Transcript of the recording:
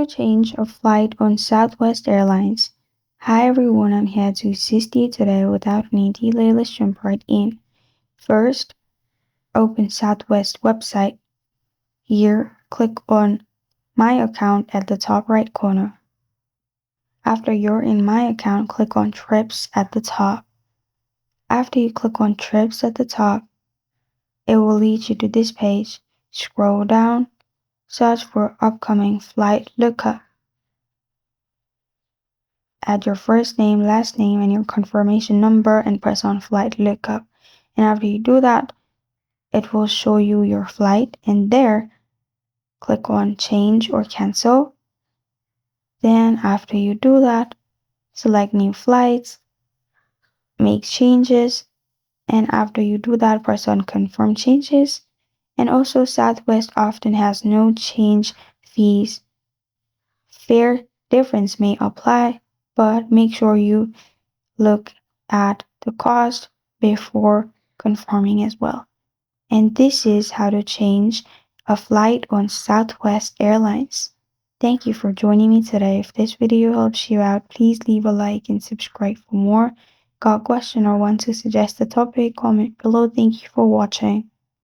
to change a flight on Southwest Airlines. Hi everyone, I'm here to assist you today without any delay. Let's jump right in. First, open Southwest website. Here, click on My Account at the top right corner. After you're in My Account, click on Trips at the top. After you click on Trips at the top, it will lead you to this page. Scroll down, search for upcoming flight lookup. Add your first name, last name, and your confirmation number and press on flight lookup. And after you do that, it will show you your flight, and there, click on change or cancel. Then after you do that, select new flights, make changes, and after you do that, press on confirm changes. And also Southwest often has no change fees. Fare difference may apply, but make sure you look at the cost before confirming as well. And this is how to change a flight on Southwest Airlines. Thank you for joining me today. If this video helps you out, please leave a like and subscribe for more. Got a question or want to suggest a topic? Comment below. Thank you for watching.